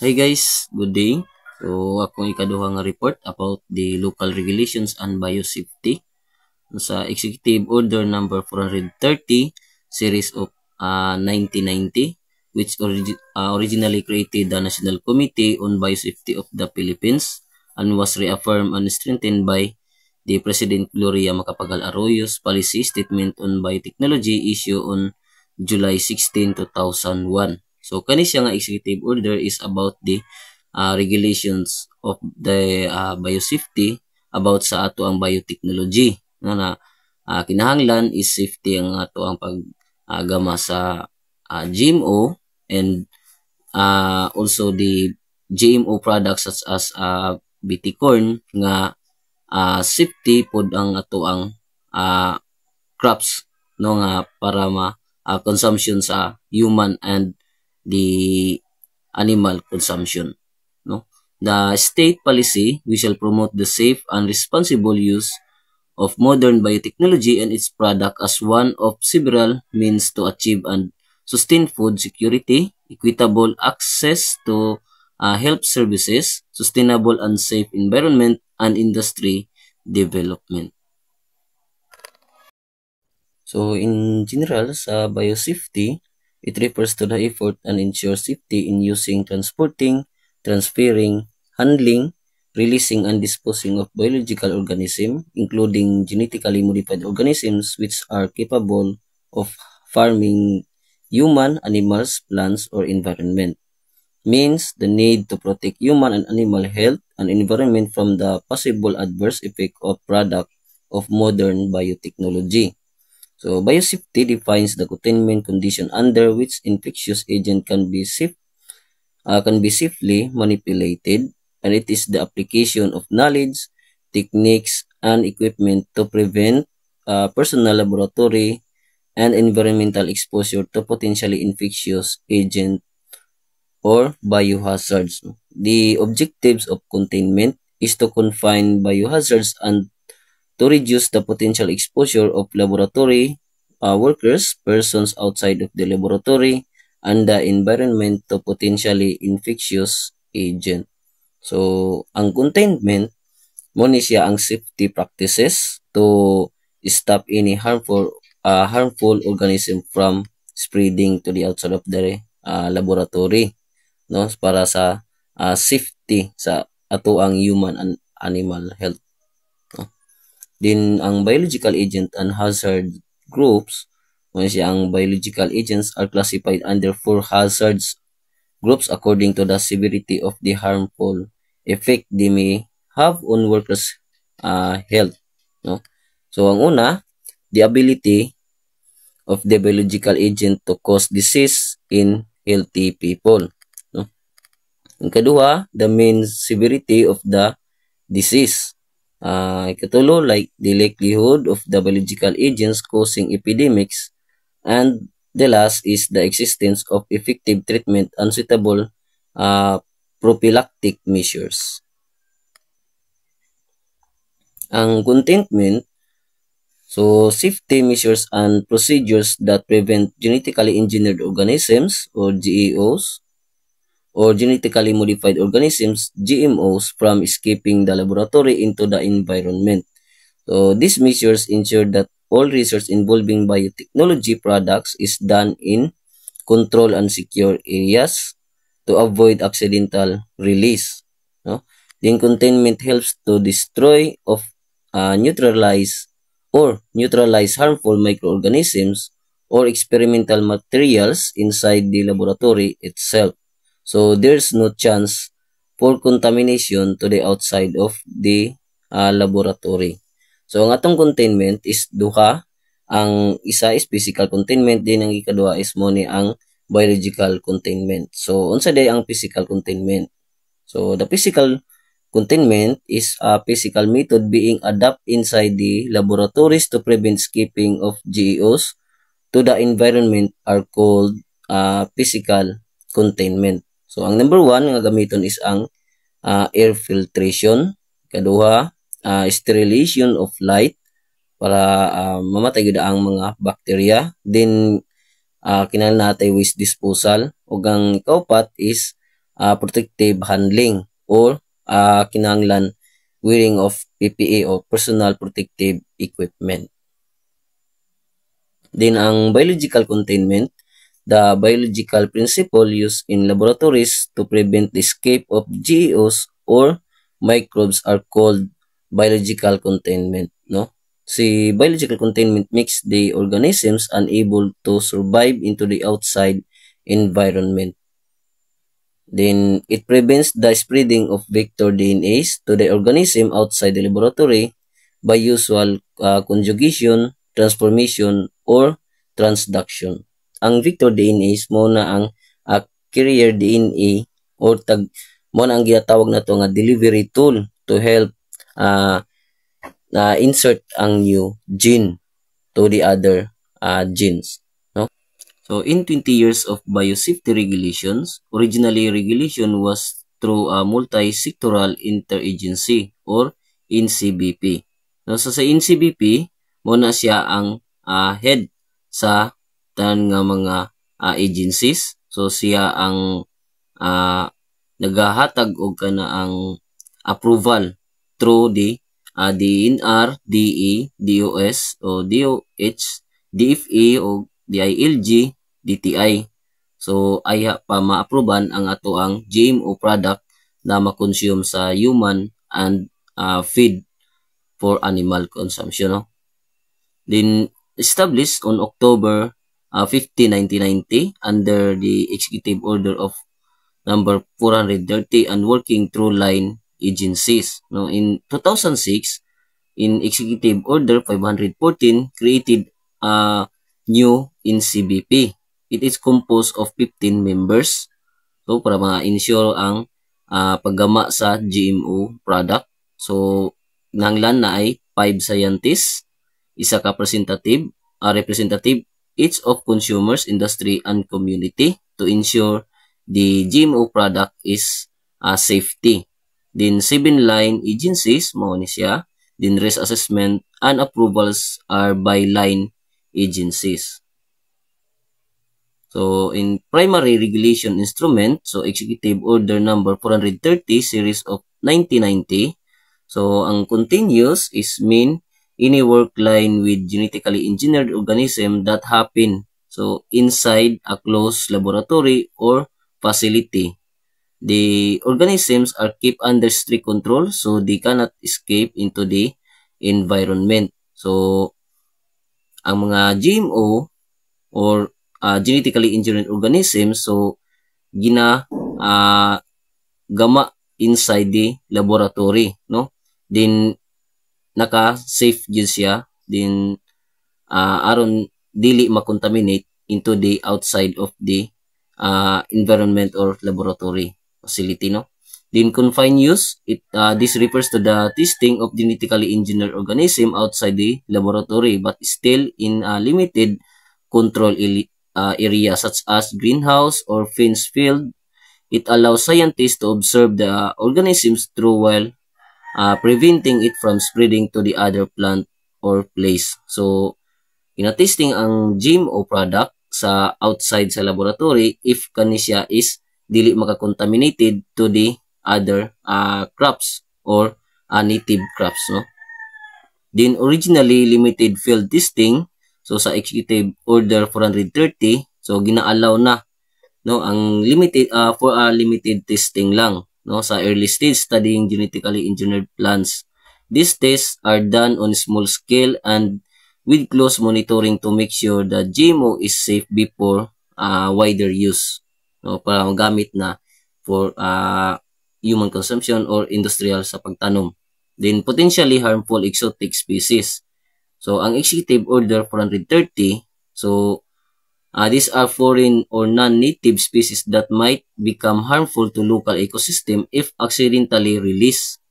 Hi guys, good day. So akong ikaduha nga report about the local regulations and biosafety sa Executive Order number 430 series of 1990, which originally created the National Committee on Biosafety of the Philippines and was reaffirmed and strengthened by the President Gloria Macapagal Arroyo's policy statement on biotechnology issue on July 16, 2001. So kani siya nga executive order is about the regulations of the biosafety about sa ato ang biotechnology na kinahanglan is safety ang ato ang paggama sa GMO and also the GMO products such as BT corn nga safety pod ang ato ang crops no nga para consumption sa human and the animal consumption no. The state policy we shall promote the safe and responsible use of modern biotechnology and its product as one of several means to achieve and sustain food security, equitable access to health services, sustainable and safe environment, and industry development. So in general, sa biosafety, it refers to the effort and ensure safety in using, transporting, transferring, handling, releasing and disposing of biological organisms, including genetically modified organisms which are capable of harming human, animals, plants, or environment. Means the need to protect human and animal health and environment from the possible adverse effect of product of modern biotechnology. So biosafety defines the containment condition under which infectious agent can be safely manipulated, and it is the application of knowledge, techniques, and equipment to prevent personal laboratory and environmental exposure to potentially infectious agent or biohazards. The objectives of containment is to confine biohazards and to reduce the potential exposure of laboratory workers, persons outside of the laboratory, and the environment to potentially infectious agent. So, ang containment mo ni siya ang safety practices to stop any harmful organism from spreading to the outside of the laboratory, no, para sa safety sa ato ang human and animal health. Din ang biological agent and hazard groups, kung siya ang biological agents are classified under 4 hazards groups according to the severity of the harmful effect they may have on workers' health. No? So ang una, the ability of the biological agent to cause disease in healthy people. No? Ang kadua, the main severity of the disease. Ikatulo, like the likelihood of the biological agents causing epidemics. And the last is the existence of effective treatment and suitable prophylactic measures. Ang containment, so safety measures and procedures that prevent genetically engineered organisms or GEOs or genetically modified organisms, GMOs, from escaping the laboratory into the environment. So these measures ensure that all research involving biotechnology products is done in controlled and secure areas to avoid accidental release. No? Then containment helps to destroy of neutralize harmful microorganisms or experimental materials inside the laboratory itself. So there's no chance for contamination to the outside of the laboratory. So ang atong containment is duha. Ang isa is physical containment, din ang ikaduha is mo ni ang biological containment. So unsa day ang physical containment? So the physical containment is a physical method being adopted inside the laboratories to prevent escaping of GEOs to the environment are called physical containment. So ang number 1 nga gamiton is ang air filtration, kaduha sterilization of light para mamatay gud ang mga bacteria, then kinahanglan natay waste disposal, ug ang ikaupat is protective handling or kinahanglan wearing of PPE or personal protective equipment. Then ang biological containment, the biological principle used in laboratories to prevent the escape of GEOs or microbes are called biological containment, no? Si biological containment makes the organisms unable to survive into the outside environment. Then it prevents the spreading of vector DNAs to the organism outside the laboratory by usual conjugation, transformation, or transduction. Ang vector DNAs mo na ang carrier DNA or mo na ang ginatawag na to nga delivery tool to help insert ang new gene to the other genes. No? So in 20 years of biosafety regulations, originally regulation was through a multi-sectoral interagency or NCBP. No, so sa NCBP, mo na siya ang head sa tan nga mga agencies. So siya ang nagahatag og kana ang approval through the DNR, DE, DOS o DOH, DFE o DILG, DTI. So aya pa ma-aproban ang ato ang GMO product na ma-consume sa human and feed for animal consumption. No? Then established on October 15, 1990 under the Executive Order of number 430 and working through line agencies. No, in 2006, in Executive Order 514, created a new NCBP. It is composed of 15 members. So, para ma-ensure ang paggama sa GMO product. So, nanglan na ay 5 scientists, isa ka representative, each of consumers, industry, and community to ensure the GMO product is safety. Then 7 line agencies, mao ni siya. Then risk assessment and approvals are by line agencies. So in primary regulation instrument, so Executive Order number 430 series of 1990. So ang continuous is mean any work line with genetically engineered organism that happen so inside a closed laboratory or facility. The organisms are kept under strict control so they cannot escape into the environment. So, ang mga GMO or genetically engineered organisms, so gama inside the laboratory, no? Then naka-safe gyud siya, then aron dili ma-contaminate into the outside of the environment or laboratory facility, no? Then confined use, this refers to the testing of genetically engineered organism outside the laboratory but still in a limited control area such as greenhouse or fenced field. It allows scientists to observe the organisms through while preventing it from spreading to the other plant or place. So, ina-testing ang GMO product sa outside sa laboratory if kani siya is dili maka-contaminated to the other crops or native crops, no? Then originally limited field testing, so sa Executive Order 430, so gina-allow na, no, ang limited for limited testing lang, no, sa early stage studying genetically engineered plants. These tests are done on small scale and with close monitoring to make sure that GMO is safe before wider use, no, para magamit na for human consumption or industrial sa pagtanom. Then potentially harmful exotic species. So ang Executive Order 430, so these are foreign or non-native species that might become harmful to local ecosystem if accidentally released.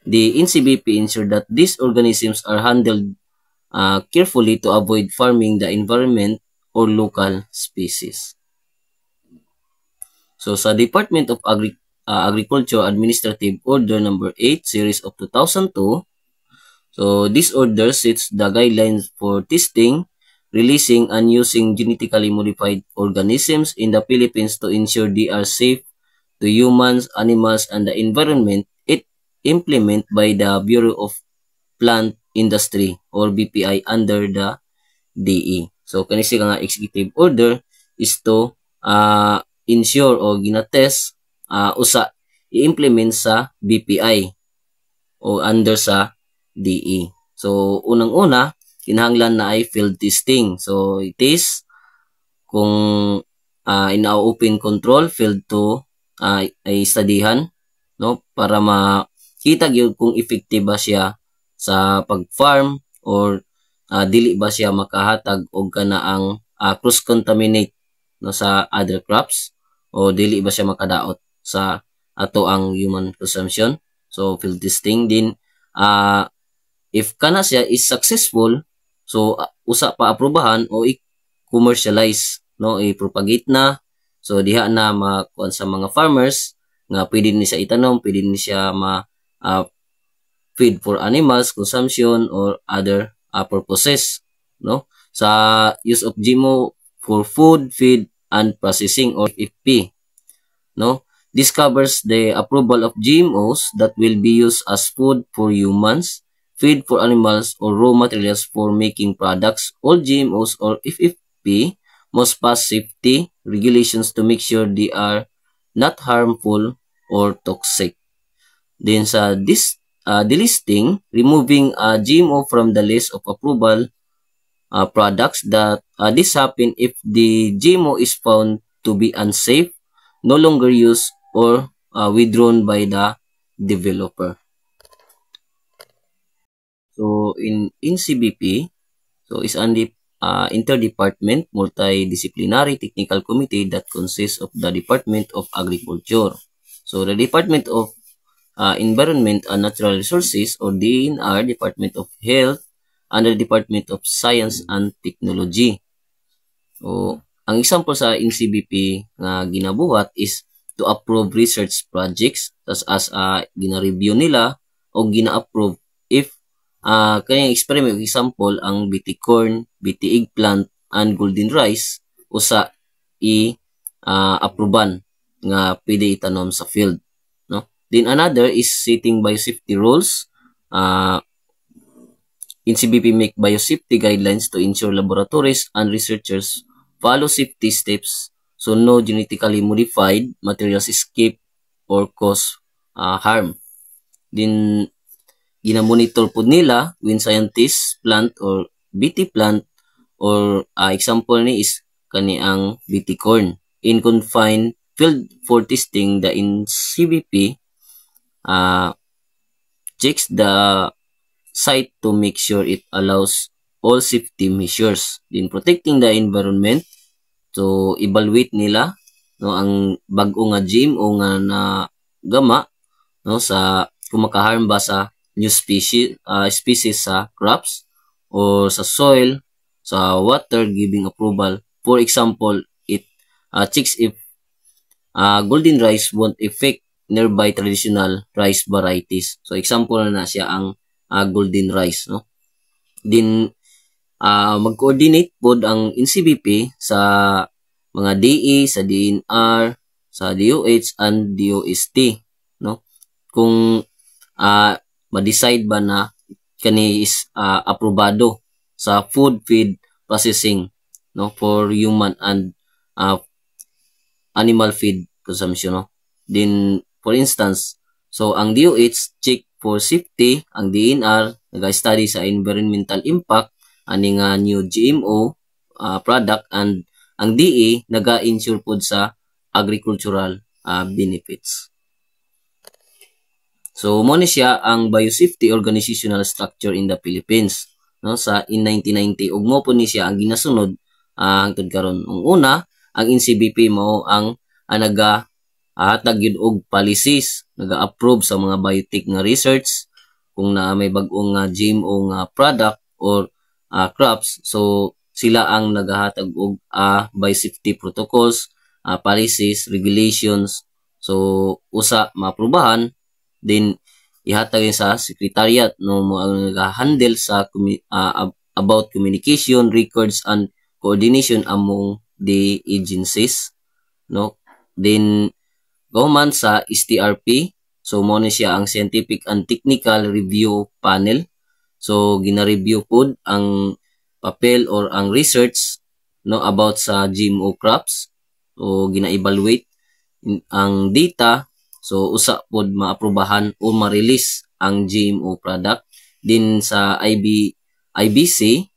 The NCBP ensure that these organisms are handled carefully to avoid farming the environment or local species. So sa Department of Agriculture Administrative Order number 8 series of 2002, so this order sets the guidelines for testing, releasing, and using genetically modified organisms in the Philippines to ensure they are safe to humans, animals, and the environment, it implemented by the Bureau of Plant Industry or BPI under the DE. So kani siya nga executive order is to ensure o ginatest usa i-implement sa BPI o under sa DE. So unang-una kinahanglan na ay field testing. So it is kung ina-open control field to ay studyhan, no, para makita gyud kung effective ba siya sa pag-farm or dili ba siya makahatag og kanaang cross contaminate, no, sa other crops o dili ba siya makadaot sa ato ang human consumption. So field testing din, if kana siya is successful, so usa pa aprobahan o i-commercialize, no, i-propagate na. So diha na makuan sa mga farmers nga pwede ni siya itanom, pwede ni siya feed for animals consumption or other purposes, no, sa use of GMO for food, feed, and processing or FP, no. This covers the approval of GMOs that will be used as food for humans, feed for animals, or raw materials for making products. All GMOs or FFP must pass safety regulations to make sure they are not harmful or toxic. Then sa delisting, removing GMO from the list of approval products, that this happen if the GMO is found to be unsafe, no longer used, or withdrawn by the developer. So in CBP, so is an interdepartment multidisciplinary technical committee that consists of the Department of Agriculture. So the Department of Environment and Natural Resources or DNR, Department of Health, and the Department of Science and Technology. So ang example sa NCBP nga ginabuhat is to approve research projects as gina-review nila o gina-approve if kanyang experiment, example, ang BT corn, BT eggplant, and golden rice usa i-aproban nga pwede itanom sa field, no. Then another is setting biosafety rules. NCBP make biosafety guidelines to ensure laboratories and researchers follow safety steps so no genetically modified materials escape or cause harm. Then gina-monitor po nila when scientists plant or BT plant or example ni is kani ang BT corn in confined field for testing. The NCBP checks the site to make sure it allows all safety measures. Then protecting the environment, so evaluate nila, no, ang bag-o nga GMO nga na gama, no, sa kung makaharm ba sa new species sa crops or sa soil, sa water, giving approval. For example, it checks if golden rice won't affect nearby traditional rice varieties. So example na siya ang golden rice, no. Then mag-coordinate pod ang NCBP sa mga DE, sa DNR, sa DOH and DOST, no, kung ma-decide ba na kani is aprobado sa food, feed, processing, no, for human and animal feed consumption, no. Then for instance, so ang DOH check for safety, ang DNR nag-study sa environmental impact ani nga new GMO product, and ang DE naga-insure pod sa agricultural benefits. So mo ni siya ang biosafety organizational structure in the Philippines, no, sa in 1990 ug mo po ni siya ang ginasunod hangtod karon. Ang una, ang NCBP mo ang nagahatag yun og policies, naga-approve sa mga biotech nga research kung na may bag-ong GMO nga product or crops. So sila ang nagahatag og biosafety protocols, policies, regulations. So usa maaprubahan, then ihatag sa secretariat, no, mo ang nag-handle sa about communication, records, and coordination among the agencies, no. Then Gahuman sa STRP. So mo ni siya ang Scientific and Technical Review Panel. So gina-review pod ang papel or ang research no about sa GMO crops. So gina-evaluate ang data. So usa pod maaprubahan o ma-release ang GMO product din sa IBC.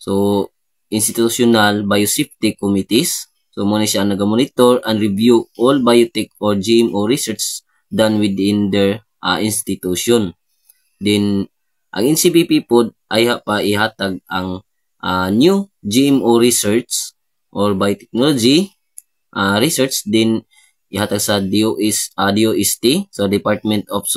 So Institutional Biosafety Committees. So muna siya naga-monitor and review all biotech or GMO research done within their institution. Then ang NCBP pod ay pa ihatag ang new GMO research or biotechnology research din ihatag sa DOST, so Department of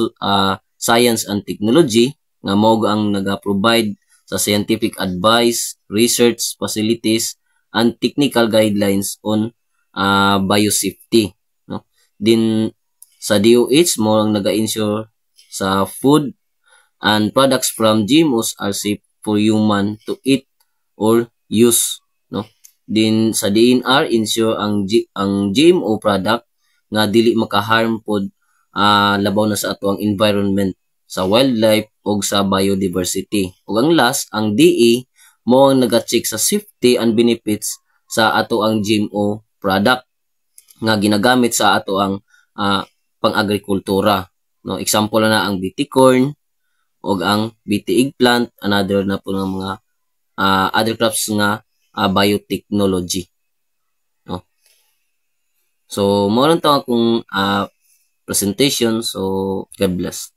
Science and Technology, nga mao ang naga-provide sa scientific advice, research facilities, and technical guidelines on biosafety. No? Din sa DOH mo ang naga-ensure sa food and products from GMOs are safe for human to eat or use. No? Din sa DNR ensure ang GMO product nga dili makaharm pod labaw na sa ato ang environment, sa wildlife o sa biodiversity. Ug ang last, ang DE mo ang naga-check sa safety and benefits sa ato ang GMO product nga ginagamit sa ato ang pang-agrikultura. No, example na ang BT corn o ang BT eggplant, another na po ng mga other crops nga biotechnology. No? So, mo lang to akong presentation. So, God bless.